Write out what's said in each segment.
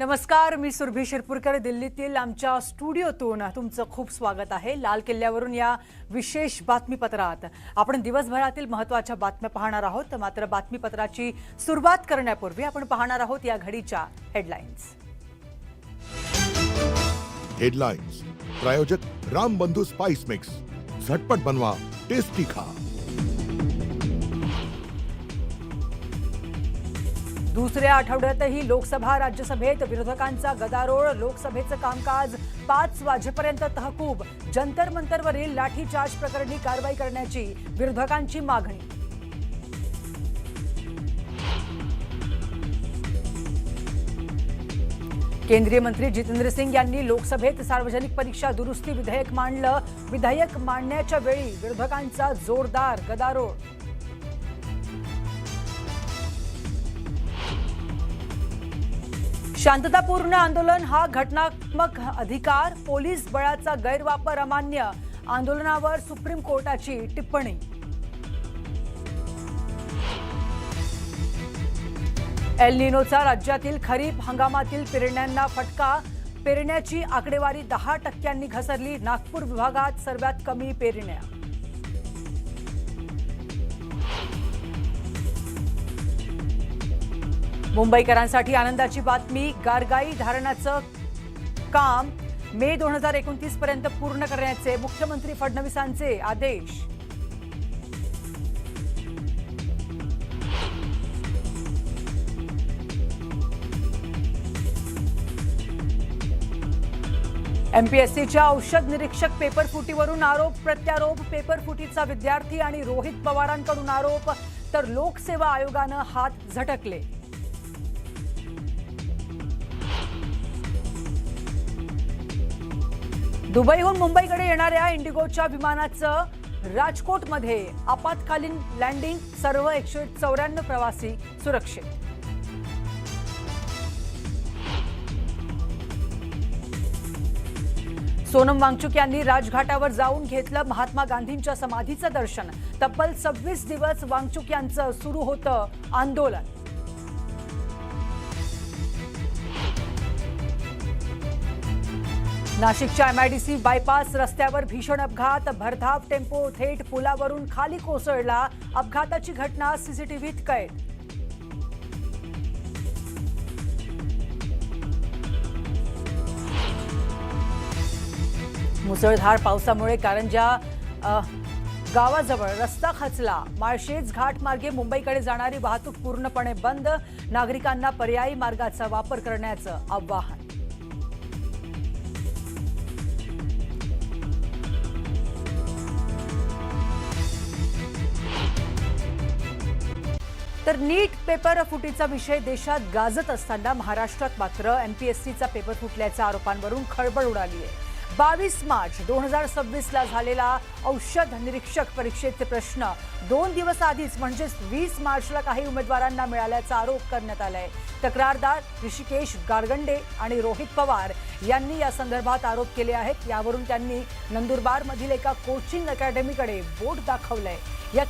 नमस्कार, मी सुरभी शिरपूरकर. दिल्लीतील आमच्या स्टुडिओतून तुमचं खूप स्वागत आहे. लाल किल्ल्यावरून या विशेष बातमीपत्रात आपण दिवसभरातील महत्त्वाच्या बातम्या पाहणार आहोत. मात्र बातमीपत्राची सुरुवात करण्यापूर्वी आपण पाहणार आहोत या घडीच्या हेडलाईन्स. हेडलाइन्स प्रायोजक राम बंधू स्पाइस मिक्स. झटपट बनवा, टेस्टी खा. दुसऱ्या आठवड्यातही लोकसभा राज्यसभेत विरोधकांचा गदारोळ. लोकसभेचं कामकाज 5 वाजेपर्यंत तहकूब. जंतर मंतरवरील लाठीचार्ज प्रकरणी कारवाई करण्याची विरोधकांची मागणी. केंद्रीय मंत्री जितेंद्र सिंग यांनी लोकसभेत सार्वजनिक परीक्षा दुरुस्ती विधेयक मांडलं. विधेयक मांडण्याच्या वेळी विरोधकांचा जोरदार गदारोळ. शांततापूर्ण आंदोलन हा घटनात्मक अधिकार. पोलीस बळाचा गैरवापर अमान्य. आंदोलनावर सुप्रीम कोर्टाची टिप्पणी. एल निनोचा राज्यातील खरीप हंगामातील पेरण्यांना फटका. पेरण्याची आकडेवारी 10% घसरली. नागपूर विभागात सर्वात कमी पेरण्या. मुंबईकरांसाठी आनंदाची बातमी. गारगाई धरणाचं काम मे 2029 पर्यंत पूर्ण करण्याचे मुख्यमंत्री फडणवीसांचे आदेश. एमपीएससीच्या औषध निरीक्षक पेपरफुटीवरून आरोप प्रत्यारोप. पेपरफुटीचा विद्यार्थी आणि रोहित पवारांकडून आरोप, तर लोकसेवा आयोगानं हात झटकले. दुबईहून मुंबईकडे येणाऱ्या इंडिगोच्या विमानाचं राजकोटमध्ये आपत्कालीन लँडिंग. सर्व 194 प्रवासी सुरक्षित. सोनम वांगचुक यांनी राजघाटावर जाऊन घेतलं महात्मा गांधींच्या समाधीचं दर्शन. तब्बल 26 दिवस वांगचुक यांचं सुरू होतं आंदोलन. नाशिकच्या एमआयडीसी बायपास रस्त्यावर भीषण अपघात. भरधाव टेम्पो थेट पुलावरून खाली कोसळला. अपघाताची घटना सीसीटीव्हीत कैद. मुसळधार पावसामुळे कारंजा गावाजवळ रस्ता खचला. माळशेज घाट मार्गे मुंबईकडे जाणारी वाहतूक पूर्णपणे बंद. नागरिकांना पर्यायी मार्गाचा वापर करण्याचं आवाहन. तर नीट पेपर फुटीचा विषय देशात गाजत असताना महाराष्ट्रात मात्र एमपीएससीचा पेपर फुटल्याच्या आरोपांवरून खळबळ उडाली आहे. 22 मार्च 2026 ला झालेला औषध निरीक्षक परीक्षेचे प्रश्न 2 दिवस आधीच म्हणजेच 20 मार्चला काही उमेदवारांना मिळाल्याचा आरोप करण्यात आलाय. तक्रारदार ऋषिकेश गारगंडे आणि रोहित पवार यांनी या संदर्भात आरोप केले आहेत. यावरून त्यांनी नंदुरबारमधील एका कोचिंग अकॅडमीकडे बोट दाखवलंय. या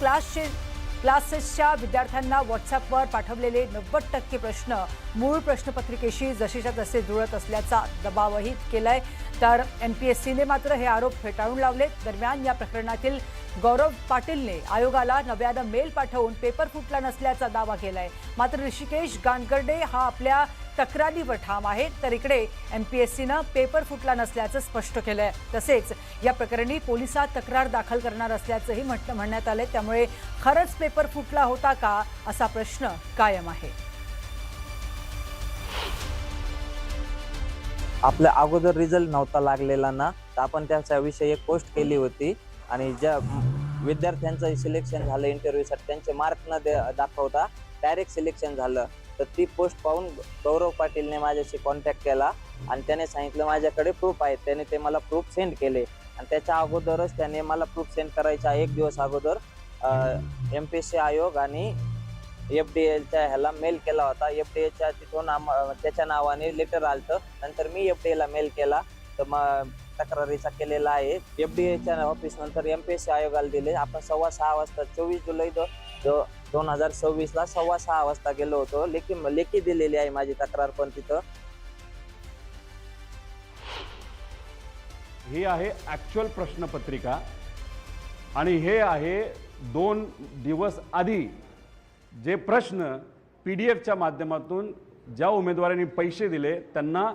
क्लासेसच्या विद्यार्थ्यांना व्हॉट्सअपवर पाठवलेले 90% प्रश्न मूळ प्रश्नपत्रिकेशी जसेच्या तसे जुळत असल्याचा दबावही केलाय. तर एमपीएससीने मात्र हे आरोप फेटाळून लावले. दरम्यान या प्रकरणातील गौरव पाटीलने आयोगाला नव्यानं मेल पाठवून पेपर फुटला नसल्याचा दावा केलाय. मात्र ऋषिकेश गानगर्डे हा आपल्या तक्रारीवर ठाम आहे. तर इकडे एमपीएससीनं पेपर फुटला नसल्याचं स्पष्ट केलंय. तसेच या प्रकरणी पोलिसात तक्रार दाखल करणार असल्याचंही म्हणण्यात आलंय. त्यामुळे खरंच पेपर फुटला होता का असा प्रश्न कायम आहे. आपल्या अगोदर रिझल्ट नव्हता लागलेला ना, तर आपण त्याच्याविषयी एक पोस्ट केली होती. आणि ज्या विद्यार्थ्यांचं सिलेक्शन झालं इंटरव्ह्यूसाठी त्यांचे मार्क न दाखवता डायरेक्ट सिलेक्शन झालं. तर ती पोस्ट पाहून गौरव पाटीलने माझ्याशी कॉन्टॅक्ट केला आणि त्याने सांगितलं माझ्याकडे प्रूफ आहेत. त्याने ते मला प्रूफ सेंड केले आणि त्याच्या अगोदरच त्याने मला प्रूफ सेंड करायच्या 1 दिवस अगोदर एमपीएससी आयोग आणि एफडीएच्या ह्याला मेल केला होता. एफडीएच्या तिथून त्याच्या नावाने लेटर आलतं. नंतर मी एफडीएला मेल केला तर मग तक्रारीचा केलेला आहे. एफडीएच्या ऑफिस नंतर एमपीएससी आयोगाला दिले. आपण 6:15 वाजता 24 जुलै 2026 ला 6:15 वाजता गेलो होतो. लेखी दिलेली आहे माझी तक्रार पण तिथं. ही आहे ॲक्च्युअल प्रश्नपत्रिका आणि हे आहे 2 दिवस आधी जे प्रश्न PDF माध्यमातून ज्या उमेदवारांनी पैसे दिले त्यांना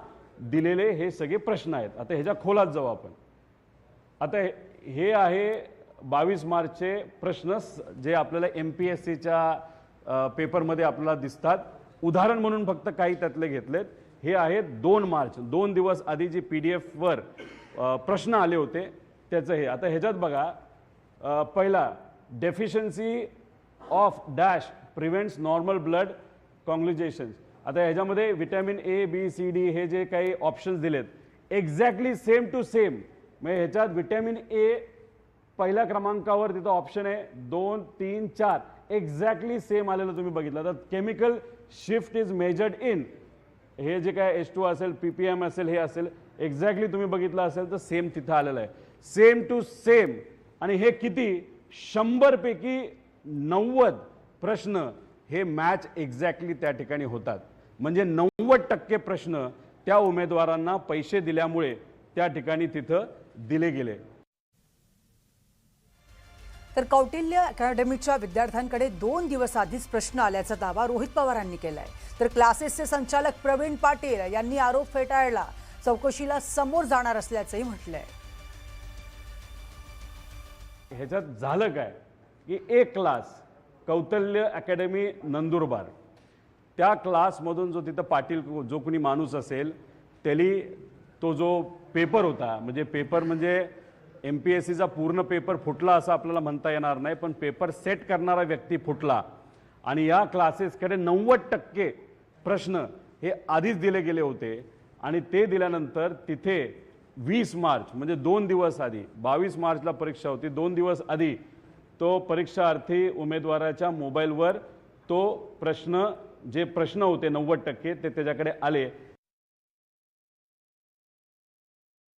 दिलेले हे सगळे प्रश्न आहेत. आता ह्याच्या खोलात जाऊ आपण. आता हे आहे 22 मार्चचे प्रश्न जे आपल्याला MPSCच्या पेपरमध्ये आपल्याला दिसतात. उदाहरण म्हणून फक्त काही त्यातले घेतलेत. हे आहेत 2 मार्च 2 दिवस आधी जी PDF प्रश्न आले होते त्याचं हे. आता ह्याच्यात बघा, पहिला deficiency of dash prevents normal blood coagulations. आता ह्याच्यामध्ये vitamin A, B, C, D हे जे काही ऑप्शन्स दिलेत एक्झॅक्टली सेम टू सेम. म्हणजे ह्याच्यात विटॅमिन A पहिल्या क्रमांकावर तिथं ऑप्शन आहे 2, 3, 4 एक्झॅक्टली सेम आलेलं तुम्ही बघितलं. तर chemical shift is measured in हे जे काय H2 असेल, PPM असेल, हे असेल एक्झॅक्टली तुम्ही बघितलं असेल तर सेम तिथं आलेलं आहे. Same to same. आणि हे किती 100 पैकी 90 प्रश्न हे मॅच एक्झॅक्टली त्या ठिकाणी होतात. म्हणजे 90% प्रश्न त्या उमेदवारांना पैसे दिल्यामुळे त्या ठिकाणी तिथं दिले गेले. तर कौटिल्य अकॅडमीच्या विद्यार्थ्यांकडे 2 दिवस आधीच प्रश्न आल्याचा दावा रोहित पवारांनी केलाय. तर क्लासेसचे संचालक प्रवीण पाटील यांनी आरोप फेटाळला. चौकशीला समोर जाणार असल्याचंही म्हटलंय. ह्याच्यात झालं काय की एक क्लास कौटिल्य अकॅडमी नंदुरबार त्या क्लासमधून जो तिथं पाटील जो कोणी माणूस असेल त्याली तो जो पेपर होता, म्हणजे पेपर म्हणजे MPSCचा पूर्ण पेपर फुटला असं आपल्याला म्हणता येणार नाही, पण पेपर सेट करणारा व्यक्ती फुटला. आणि या क्लासेसकडे 90% प्रश्न हे आधीच दिले गेले होते. आणि ते दिल्यानंतर तिथे 20 मार्च म्हणजे 2 दिवस आधी 22 मार्चला परीक्षा होती. 2 दिवस आधी तो परीक्षार्थी उमेदवाराच्या मोबाईलवर तो प्रश्न जे प्रश्न होते 90% ते त्याच्याकडे आले.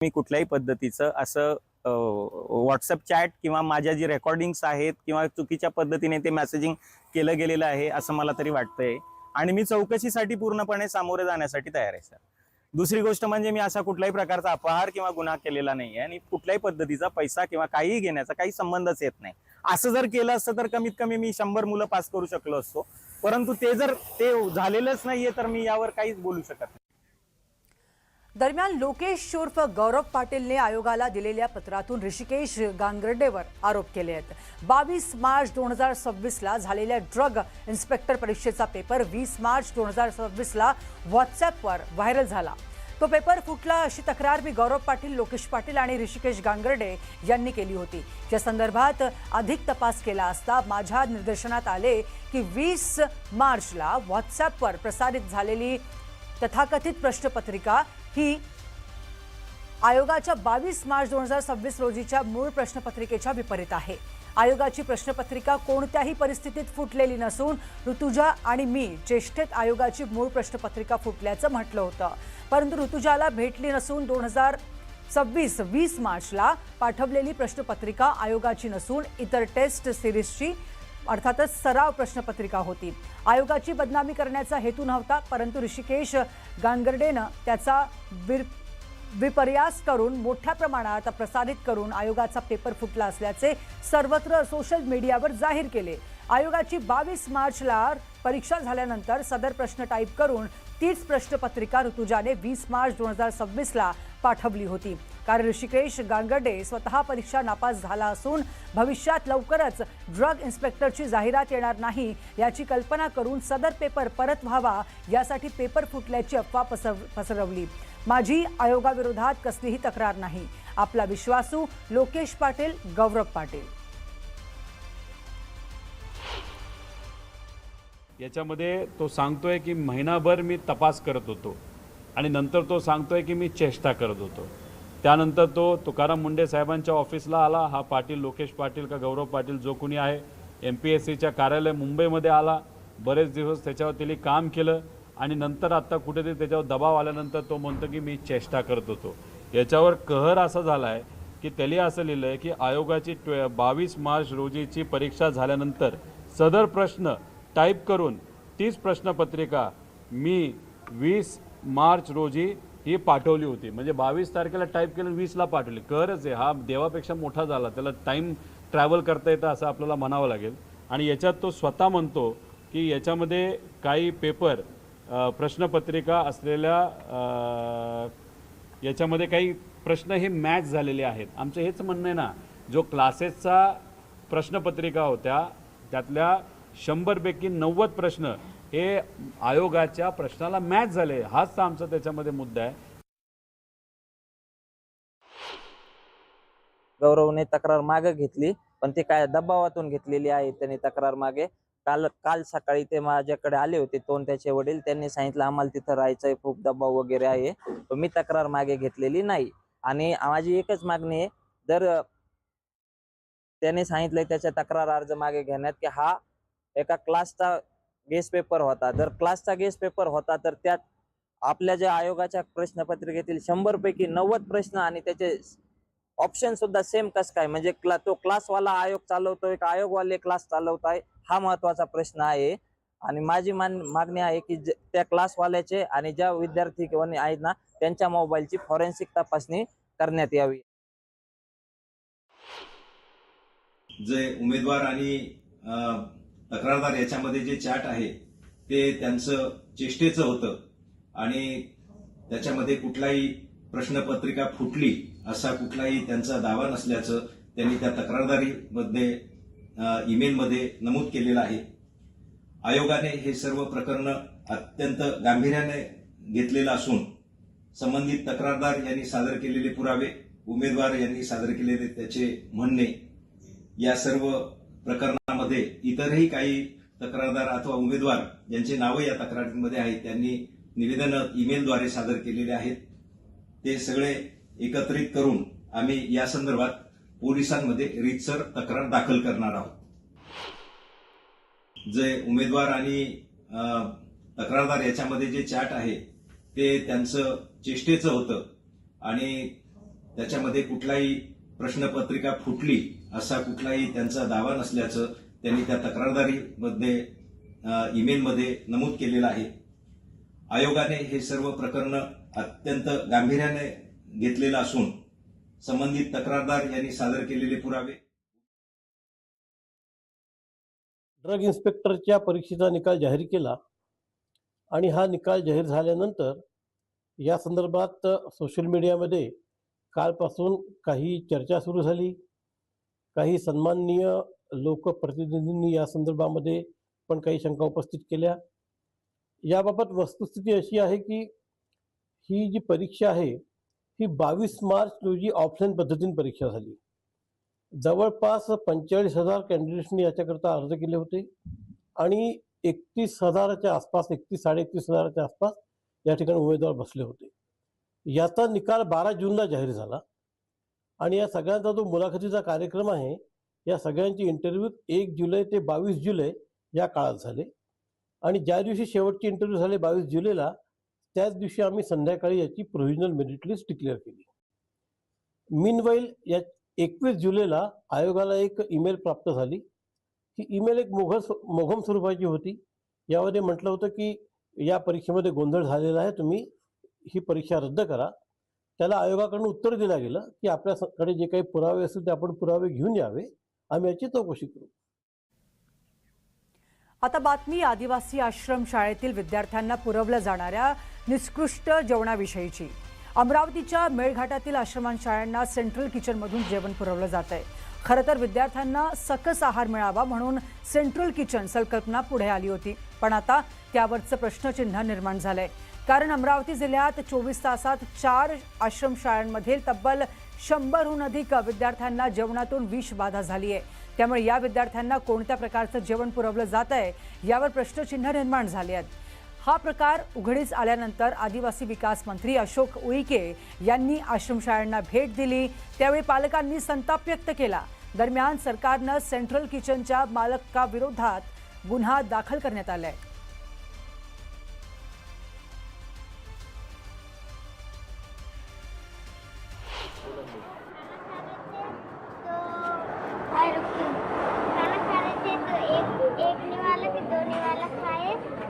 मी कुठल्याही पद्धतीचं असं व्हॉट्सअप चॅट किंवा माझ्या जी रेकॉर्डिंग्स आहेत किंवा चुकीच्या पद्धतीने ते मेसेजिंग केलं गेलेलं आहे असं मला तरी वाटतंय. आणि मी चौकशीसाठी पूर्णपणे सामोरे जाण्यासाठी तयार आहे सर. दुसरी गोष्ट म्हणजे मी असा कुठल्याही प्रकारचा अपहार किंवा गुन्हा केलेला नाही आहे आणि कुठल्याही पद्धतीचा पैसा किंवा काहीही घेण्याचा काही संबंधच येत नाही. असं जर केलं असतं तर कमीत कमी मी 100 मुलं पास करू शकलो असतो. परंतु ते झालेलंच नाहीये तर मी यावर काहीच बोलू शकत नाही. दरम्यान लोकेश उर्फ गौरव पाटीलने आयोगाला दिलेल्या पत्रातून ऋषिकेश गांगर्डेवर आरोप केले आहेत. 22 मार्च 2026ला झालेल्या ड्रग इन्स्पेक्टर परीक्षेचा पेपर 20 मार्च 2026ला व्हॉट्सॲपवर व्हायरल झाला. तो पेपर फुटला अशी तक्रार मी गौरव पाटील, लोकेश पाटील आणि ऋषिकेश गांगर्डे यांनी केली होती. या संदर्भात अधिक तपास केला असता माझ्या निदर्शनात आले की 20 मार्चला व्हॉट्सॲपवर प्रसारित झालेली तथाकथित प्रश्नपत्रिका ही आयोगाच्या 22 मार्च 2026 रोजीच्या मूळ प्रश्नपत्रिकेच्या विपरीत आहे. आयोगाची प्रश्नपत्रिका कोणत्याही परिस्थितीत फुटलेली नसून ऋतुजा आणि मी चेष्टेत आयोगाची मूळ प्रश्नपत्रिका फुटल्याचं म्हटलं होतं. परंतु ऋतुजाला भेटली नसून 2026 मार्चला पाठवलेली प्रश्नपत्रिका आयोगाची नसून इतर टेस्ट सिरीजची अर्थातच सराव प्रश्नपत्रिका होती. आयोगाची बदनामी करण्याचा हेतू नव्हता, परंतु ऋषिकेश गांगर्डेनं त्याचा विपर्यास करून मोठ्या प्रमाणात प्रसारित करून आयोगाचा पेपर फुटला असल्याचे सर्वत्र सोशल मीडियावर जाहीर केले. आयोगाची 22 मार्चला परीक्षा झाल्यानंतर सदर प्रश्न टाईप करून तीच प्रश्नपत्रिका ऋतुजाने 20 मार्च 2026ला पाठवली होती. कारण ऋषिकेश गांगर्डे स्वतः परीक्षा नापास झाला असून भविष्यात लवकरच ड्रग इन्स्पेक्टरची जाहिरात येणार नाही याची कल्पना करून सदर पेपर परत व्हावा यासाठी पेपर फुटल्याची अफवा पसरवली. माझी आयोगाविरोधात कसलीही तक्रार नाही. आपला विश्वासू लोकेश पाटील, गौरव पाटील. याच्यामध्ये तो सांगतोय की महिनाभर मी तपास करत होतो आणि नंतर तो सांगतोय की मी चेष्टा करत होतो. त्यानंतर तो तुकाराम मुंडे साहेबांच्या ऑफिसला आला. हा पाटील, लोकेश पाटील का गौरव पाटील जो कोणी आहे, MPSCच्या कार्यालय मुंबईमध्ये आला. बरेच दिवस त्याच्यावर त्यांनी काम केलं आणि नंतर आत्ता कुठेतरी त्याच्यावर दबाव आल्यानंतर तो म्हणतो की मी चेष्टा करत होतो. याच्यावर कहर असा झाला आहे की त्याने असं लिहिलं आहे की आयोगाची 22 मार्च रोजीची परीक्षा झाल्यानंतर सदर प्रश्न टाईप करून तीच प्रश्नपत्रिका मी 20 मार्च रोजी ही पाठवली होती. म्हणजे 22 तारखेला टाईप केलं, 20ला पाठवली. करच आहे, हा देवापेक्षा मोठा झाला, त्याला टाईम ट्रॅव्हल करता येतं असं आपल्याला म्हणावं लागेल. आणि याच्यात तो स्वतः म्हणतो की याच्यामध्ये काही पेपर प्रश्नपत्रिका असलेल्या याच्यामध्ये काही प्रश्न हे मॅच झालेले आहेत. आमचं हेच म्हणणं आहे ना, जो क्लासेसचा प्रश्नपत्रिका होत्या त्यातल्या 100पैकी 90 प्रश्न हे आयोगाच्या प्रश्नाला मॅच झाले. हाच तर आमचा त्याच्यामध्ये मुद्दा आहे. गौरवने तक्रार मागे घेतली, पण ते काय दबावातून घेतलेली आहे त्यांनी तक्रार मागे. काल सकाळी ते माझ्याकडे आले होते, त्याचे वडील. त्यांनी सांगितलं आम्हाला तिथं राहायचंय, खूप दबाव वगैरे आहे. पण मी तक्रार मागे घेतलेली नाही. आणि माझी एकच मागणी आहे, जर त्याने सांगितलंय त्याच्या तक्रार अर्ज मागे घेण्यात की हा एका क्लासचा गेस्ट पेपर होता. जर क्लासचा गेस्ट पेपर होता तर त्यात आपल्या ज्या आयोगाच्या प्रश्नपत्रिकेतील 100पैकी 90 प्रश्न आणि त्याचे ऑप्शन सुद्धा सेम कस काय, म्हणजे तो क्लासवाला आयोग चालवतोय का आयोगवाले क्लास चालवताय, हा महत्वाचा प्रश्न आहे. आणि माझी मागणी आहे की त्या क्लासवाल्याचे आणि ज्या विद्यार्थी आहेत ना त्यांच्या मोबाईलची फॉरेन्सिक तपासणी करण्यात यावी. जे उमेदवार आणि तक्रारदार याच्यामध्ये जे चॅट आहे ते त्यांचं चेष्टेचं होतं आणि त्याच्यामध्ये कुठलाही प्रश्नपत्रिका फुटली असा कुठलाही त्यांचा दावा नसल्याचं त्यांनी त्या तक्रारदारीमध्ये ईमेलमध्ये नमूद केलेलं आहे. आयोगाने हे सर्व प्रकरण अत्यंत गांभीर्याने घेतलेलं असून संबंधित तक्रारदार यांनी सादर केलेले पुरावे, उमेदवार यांनी सादर केलेले त्याचे म्हणणे, या सर्व प्रकरणामध्ये इतरही काही तक्रारदार अथवा उमेदवार ज्यांचे नावं या तक्रारीमध्ये आहेत त्यांनी निवेदनं ईमेलद्वारे सादर केलेले आहेत. ते सगळे एकत्रित करून आम्ही या संदर्भात पोलिसांमध्ये रीतसर तक्रार दाखल करणार आहोत. जे उमेदवार आणि तक्रारदार याच्यामध्ये जे चॅट आहे ते त्यांचं चेष्टेचं होतं आणि त्याच्यामध्ये कुठलाही प्रश्नपत्रिका फुटली असा कुठलाही त्यांचा दावा नसल्याचं त्यांनी त्या तक्रारदारीमध्ये ईमेलमध्ये नमूद केलेलं आहे. आयोगाने हे सर्व प्रकरण अत्यंत गांभीर्याने घेतलेलं असून संबंधित तक्रारदार यांनी सादर केलेले पुरावे. ड्रग इन्स्पेक्टरच्या परीक्षेचा निकाल जाहीर केला आणि हा निकाल जाहीर झाल्यानंतर या संदर्भात सोशल मीडियामध्ये कालपासून काही चर्चा सुरू झाली. काही सन्माननीय लोकप्रतिनिधींनी या संदर्भामध्ये पण काही शंका उपस्थित केल्या. याबाबत वस्तुस्थिती अशी आहे की ही जी परीक्षा आहे ही 22 मार्च रोजी ऑफलाईन पद्धतीने परीक्षा झाली. जवळपास 45,000 कॅन्डिडेट्सनी याच्याकरता अर्ज केले होते आणि 31,000च्या आसपास, 31,000-31,000च्या आसपास या ठिकाणी उमेदवार बसले होते. याचा निकाल 12 जूनला जाहीर झाला आणि या सगळ्यांचा जो मुलाखतीचा कार्यक्रम आहे या सगळ्यांची इंटरव्ह्यू 1 जुलै ते 22 जुलै या काळात झाले आणि ज्या दिवशी शेवटचे इंटरव्ह्यू झाले 22 जुलैला, त्याच दिवशी आम्ही संध्याकाळी याची प्रोव्हिजनल मेरिट लिस्ट डिक्लेअर केली. मीनवाईल या 21 जुलैला आयोगाला एक ईमेल प्राप्त झाली. ही ईमेल एक मोघम स्वरूपाची होती. यामध्ये म्हटलं होतं की या परीक्षेमध्ये गोंधळ झालेला आहे, तुम्ही ही परीक्षा रद्द करा. त्याला आयोगाकडून उत्तर दिलं गेलं की आपल्याकडे जे काही पुरावे असतील ते आपण पुरावे घेऊन यावे, आम्ही याची चौकशी करू. आता बातमी आदिवासी आश्रम शाळेतील विद्यार्थ्यांना पुरवल्या जाणाऱ्या निकृष्ट जेवणाविषयीची. अमरावतीच्या मेळघाटातील आश्रमशाळांना सेंट्रल किचनमधून जेवण पुरवलं जात आहे. खरं तर विद्यार्थ्यांना सकस आहार मिळावा म्हणून सेंट्रल किचन संकल्पना पुढे आली होती, पण आता त्यावरचं प्रश्नचिन्ह निर्माण झालंय. कारण अमरावती जिल्ह्यात 24 तासात 4 आश्रमशाळांमधील तब्बल 100हून अधिक विद्यार्थ्यांना जेवणातून विषबाधा झाली आहे. त्यामुळे या विद्यार्थ्यांना कोणत्या प्रकारचं जेवण पुरवलं जात आहे यावर प्रश्नचिन्ह निर्माण झाले आहेत. हा प्रकार उघडीस आल्यानंतर आदिवासी विकास मंत्री अशोक उईके यांनी आश्रमशाळांना भेट दिली. त्यावेळी पालकांनी संताप व्यक्त केला. दरम्यान सरकारनं सेंट्रल किचनच्या मालकाविरोधात गुन्हा दाखल करण्यात आलाय.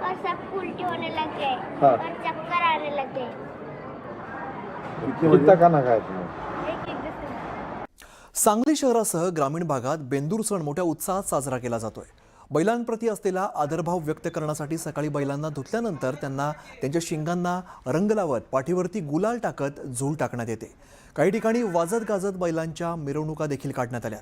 और सब उल्टी होने लग गए और चक्कर आने लग गए. सांगली शहरासह ग्रामीण भागात बेंदूर सण मोठ्या उत्साहात साजरा केला जातोय. बैलांप्रती असलेला आदरभाव व्यक्त करण्यासाठी सकाळी बैलांना धुतल्यानंतर त्यांना त्यांच्या शिंगांना रंग लावत पाठीवरती गुलाल टाकत झूल टाकण्यात येते. काही ठिकाणी वाजत गाजत बैलांच्या मिरवणुका देखील काढण्यात आल्या.